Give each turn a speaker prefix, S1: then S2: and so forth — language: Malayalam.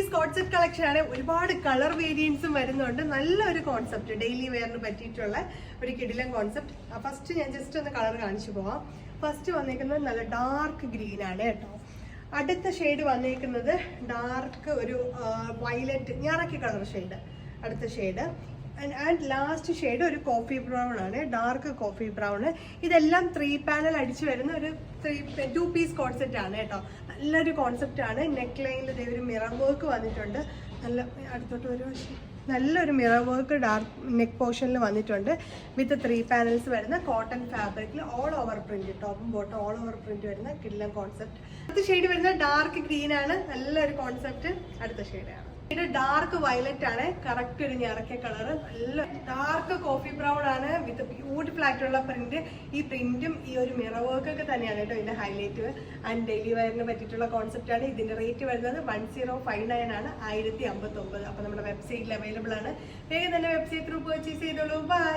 S1: പീസ് കോട്ട് സെറ്റ് കളക്ഷൻ ആണ്. ഒരുപാട് കളർ വേരിയൻസും വരുന്നുണ്ട്. നല്ലൊരു കോൺസെപ്റ്റ്, ഡെയിലി വെയറിന് പറ്റിയിട്ടുള്ള ഒരു കിടിലൻ കോൺസെപ്റ്റ്. ഫസ്റ്റ് ഞാൻ ജസ്റ്റ് ഒന്ന് കളർ കാണിച്ചു പോവാം. ഫസ്റ്റ് വന്നേക്കുന്നത് നല്ല ഡാർക്ക് ഗ്രീൻ ആണ് കേട്ടോ. അടുത്ത ഷെയ്ഡ് വന്നേക്കുന്നത് ഡാർക്ക് ഒരു വയലറ്റ് ഞാറക്കി കളർ ഷെയ്ഡ്. അടുത്ത ഷെയ്ഡ് ആൻഡ് ലാസ്റ്റ് ഷെയ്ഡ് ഒരു കോഫി ബ്രൗൺ ആണ്, ഡാർക്ക് കോഫി ബ്രൗൺ. ഇതെല്ലാം 3 പാനൽ അടിച്ചു വരുന്ന ഒരു 2 പീസ് കോൺസെപ്റ്റ് ആണ് കേട്ടോ. നല്ലൊരു കോൺസെപ്റ്റ് ആണ്. നെക്ക് ലൈനിൽ ഒരു മിറർ വർക്ക് വന്നിട്ടുണ്ട്. നല്ല അടുത്തോട്ട് ഒരു നല്ലൊരു മിറർ വർക്ക് ഡാർക്ക് നെക്ക് പോർഷനിൽ വന്നിട്ടുണ്ട്. വിത്ത് 3 പാനൽസ് വരുന്ന കോട്ടൺ ഫാബ്രിക്കിൽ ഓൾ ഓവർ പ്രിന്റ്, ടോപ്പും ബോട്ടും ഓൾ ഓവർ പ്രിന്റ് വരുന്ന കിടിലൻ കോൺസെപ്റ്റ്. അടുത്ത ഷെയ്ഡ് വരുന്ന ഡാർക്ക് ഗ്രീൻ ആണ്. നല്ലൊരു കോൺസെപ്റ്റ്. അടുത്ത ഷെയ്ഡാണ് ഇത് ഡാർക്ക് വയലറ്റ് ആണ്. കറക്റ്റ് ഒരു ഞറക്കിയ കളർ. നല്ല ഡാർക്ക് കോഫി ബ്രൗൺ ആണ് വിത്ത് ബ്യൂട്ടിഫുൾ ആയിട്ടുള്ള പ്രിന്റ്. ഈ പ്രിന്റും ഈ ഒരു മിറർ വർക്ക് ഒക്കെ തന്നെയാണ് കേട്ടോ ഇതിന്റെ ഹൈലൈറ്റ്. ആൻഡ് ഡെയിലി വെയറിന് പറ്റിയിട്ടുള്ള കോൺസെപ്റ്റ് ആണ്. ഇതിന്റെ റേറ്റ് വരുന്നത് 1059 ആണ്, 1059. അപ്പൊ നമ്മുടെ വെബ്സൈറ്റിൽ അവൈലബിൾ ആണ്. വേഗം തന്നെ വെബ്സൈറ്റ് ത്രൂ പർച്ചേസ് ചെയ്തോളൂ. ബൈ.